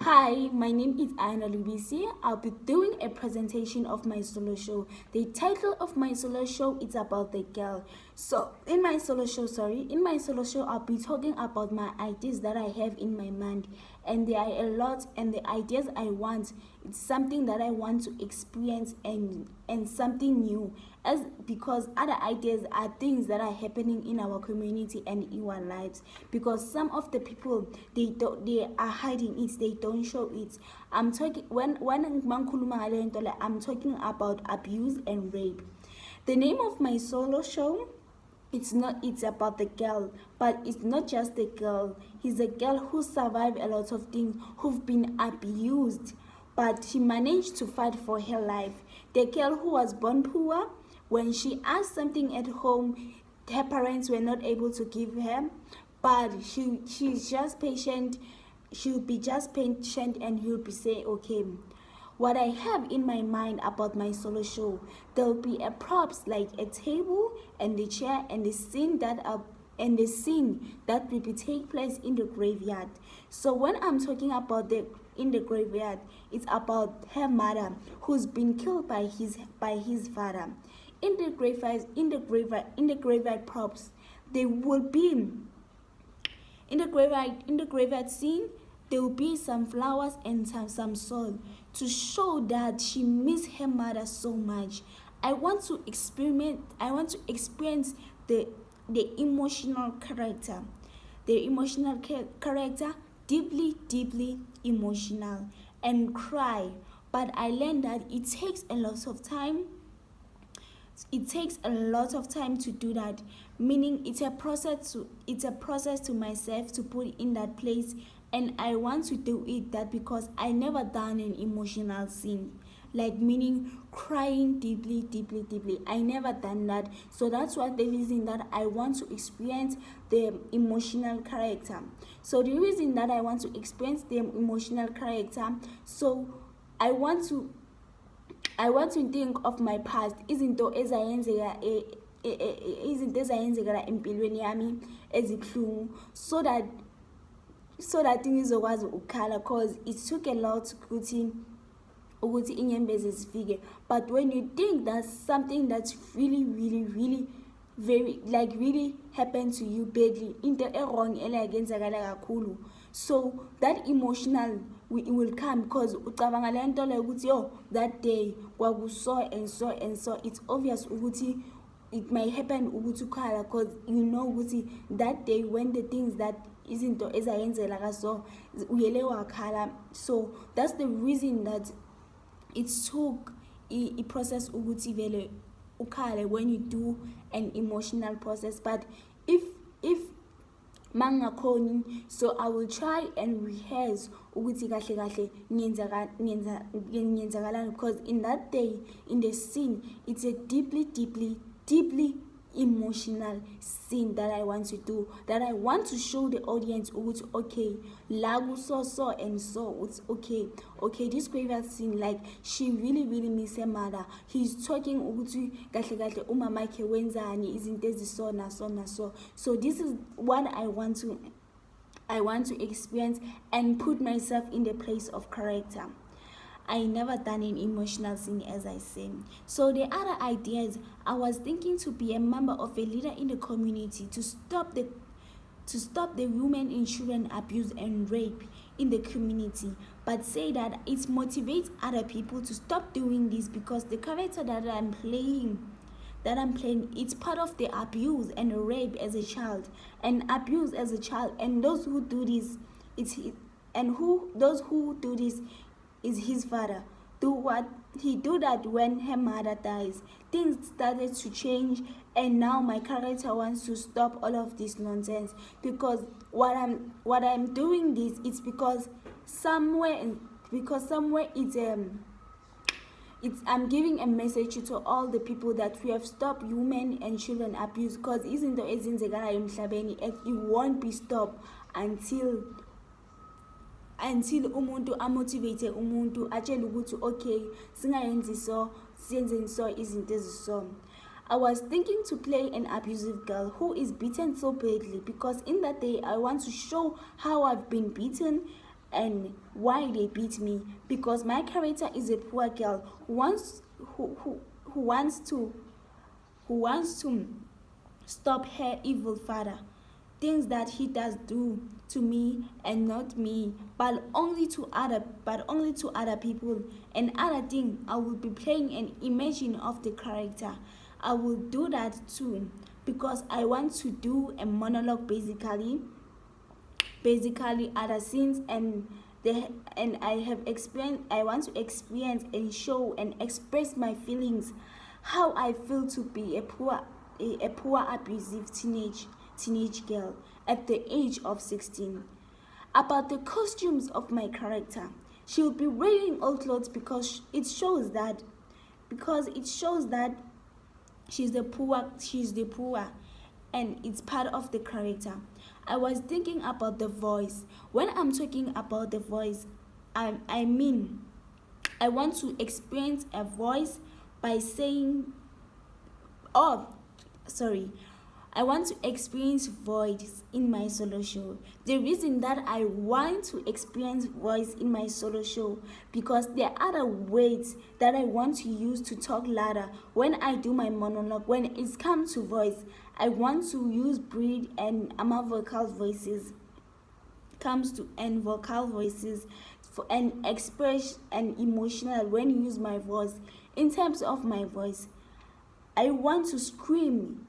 Hi, my name is Anna Lubisi. I'll be doing a presentation of my solo show. The title of my solo show is about the girl. In my solo show, I'll be talking about my ideas that I have in my mind, and there are a lot. And the ideas I want, it's something that I want to experience and something new. As because other ideas are things that are happening in our community and in our lives. Because some of the people they are hiding it, they don't show it. I'm talking I'm talking about abuse and rape. The name of my solo show, it's about the girl, but it's not just the girl. He's a girl who survived a lot of things, who've been abused, but she managed to fight for her life. The girl who was born poor, when she asked something at home, her parents were not able to give her, but she's just patient. She'll be just patient and he'll be saying, okay. What I have in my mind about my solo show, there'll be a props like a table and the chair and the scene that will be take place in the graveyard. So when I'm talking about in the graveyard, it's about her mother who's been killed by his father. In the graveyard props, they will be in the graveyard scene. There will be some flowers and some soil to show that she missed her mother so much. I want to experience the emotional character. The emotional character, deeply emotional, and cry. But I learned that it takes a lot of time. It takes a lot of time to do that, meaning it's a process to myself to put in that place. And I want to do it that because I never done an emotional scene, like meaning crying deeply. I never done that. So that's what the reason that I want to experience the emotional character. So the reason that I want to experience the emotional character, so I want to think of my past, izinto ezayenzeka empilweni yami ezibuhlungu, so that ngizokwazi ukukhala, cause it took a lot ukuthi inyembezi zifike. But when you think that's something that's really very really happened to you badly, into wrong elakenzakala kakhulu, so that emotional will come, because ucabanga le nto le ukuthi that day kwakuso and so and so. It's obvious ukuthi it might happen ukuthi ukhala, because you know ukuthi that day when the things that izinto ezayenzela kaso uyele wakhala. So that's the reason that it took a process ukuthi vele ukhale when you do an emotional process. But if mangakhoni, so I will try and rehearse ukuthi kahle ngenzakalani, because in that day, in the scene, it's a deeply emotional scene that I want to do, that I want to show the audience ukuthi okay, lagu so and so, it's okay, this graveyard scene, like she really miss her mother. He's talking ukuthi kahle umama ke wenzani izinto eziso na so. So this is what I want to experience and put myself in the place of character. I never done an emotional scene, as I say. So the other ideas, I was thinking to be a member of a leader in the community to stop the women and children abuse and rape in the community, but say that it motivates other people to stop doing this, because the character that I'm playing, it's part of the abuse and rape as a child, and abuse as a child, and those who do this, those who do this is his father. He do that when her mother dies. Things started to change, and now my character wants to stop all of this nonsense, because what I'm doing this, it's because somewhere I'm giving a message to all the people that we have stopped women and children abuse, because izinto ezenzekalayo emhlabeni, it won't be stopped until umuntu amotivate umuntu atshela ukuthi okay, singayenzi so, siyenze so izinto eziso. I was thinking to play an abusive girl who is beaten so badly, because in that day I want to show how I've been beaten and why they beat me, because my character is a poor girl who wants to stop her evil father, things that he does do to me and not me, but only to other people. And other thing, I will be playing an imagine of the character. I will do that too because I want to do a monologue, basically other scenes, and I want to experience and show and express my feelings, how I feel to be a poor abusive teenage girl at the age of 16. About the costumes of my character, she'll be wearing old clothes because it shows that she's the poor, and it's part of the character. I was thinking about the voice. When I'm talking about the voice, I mean I want to experience a voice by saying, oh, sorry, I want to experience voice in my solo show. The reason that I want to experience voice in my solo show, because there are other words that I want to use to talk louder when I do my monologue. When it comes to voice, I want to use breathe and vocal voices. Vocal voices and express and emotional when you use my voice. In terms of my voice, I want to scream.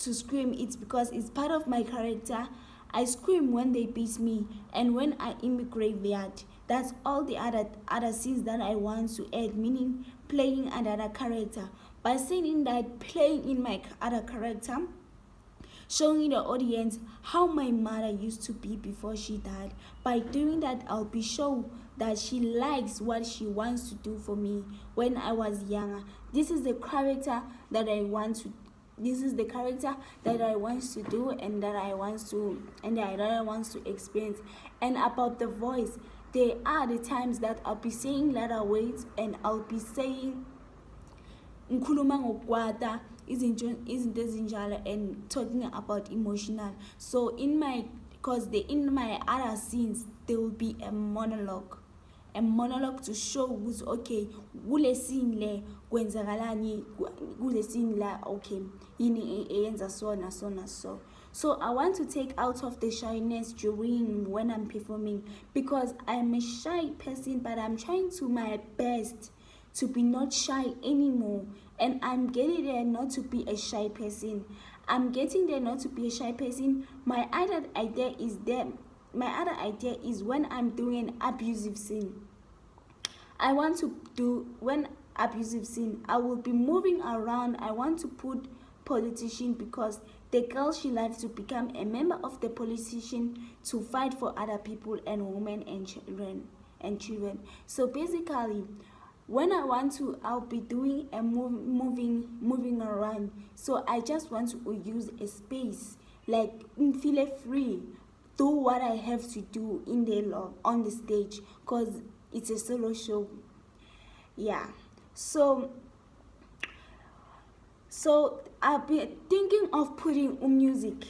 It's because it's part of my character. I scream when they beat me and when I in the graveyard. That's all the other scenes that I want to add, meaning playing another character. By saying that, playing in my other character, showing the audience how my mother used to be before she died. By doing that, I'll be sure that she likes what she wants to do for me when I was younger. This is the character that I want to do and that I want to experience. And about the voice, there are the times that I'll be saying letter words and I'll be saying ngikhuluma ngokwata izinto ezinjalo and talking about emotional. So in my other scenes there will be a monologue to show who's okay, kule scene le kwenzakalani, kule scene la okay yini eyenza so. So I want to take out of the shyness during when I'm performing, because I'm a shy person, but I'm trying to my best to be not shy anymore, and I'm getting there not to be a shy person. My other idea is when I'm doing an abusive scene. I want to do when abusive scene, I will be moving around. I want to put politician, because the girl, she likes to become a member of the politician to fight for other people and women and children. So basically, when I'll be doing a moving around. So I just want to use a space, like feel free, do what I have to do on the stage, because it's a solo show. Yeah. So I've been thinking of putting music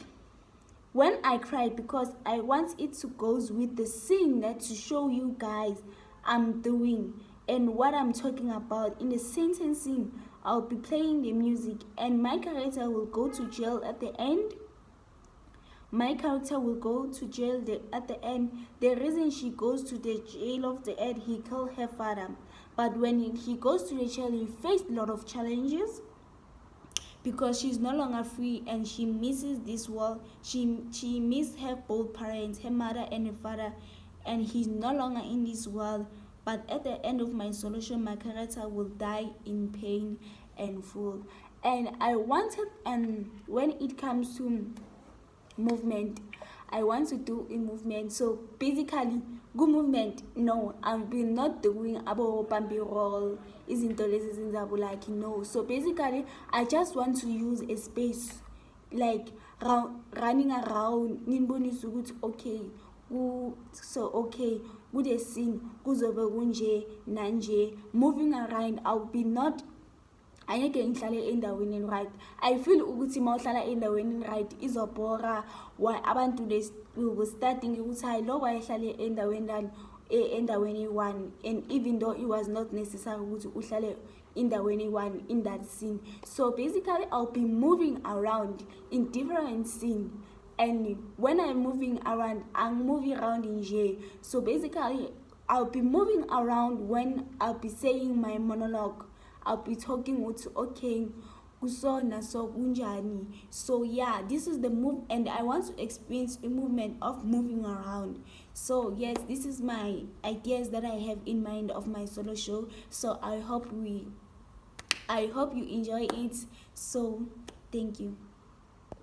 when I cry, because I want it to go with the scene, that to show you guys I'm doing and what I'm talking about. In the sentencing, I'll be playing the music, and my character will go to jail at the end. At the end. The reason she goes to the jail of the end, he killed her father. But when he goes to the jail, he faced a lot of challenges, because she's no longer free and she misses this world. She missed her both parents, her mother and her father, and he's no longer in this world. But at the end of my solution, my character will die in pain and full. And when it comes to movement, I want to do a movement. So basically, good movement, no, I've been not doing abo bambi roll, izinto lezi zenzabu, like, no. So basically, I just want to use a space, like running around, ninbonisa ukuthi okay, so okay, good scene, kuzobe kunje nanje, moving around. I'll be not angeke ngihlale endaweni right. I feel ukuthi mawuhlala endaweni right izobhora, why abantu they will starting ukuthi hayi lo wayehlale endaweni one, and even though it was not necessary ukuthi uhlale endaweni one in that scene. So basically I'll be moving around in different scene, and when I'm moving around, I'm moving around in J. So basically I'll be moving around when I'll be saying my monologue. I'll be talking with okay kusona so kunjani. So yeah, this is the move, and I want to experience a movement of moving around. So yes, this is my ideas that I have in mind of my solo show. So I hope you enjoy it. So thank you.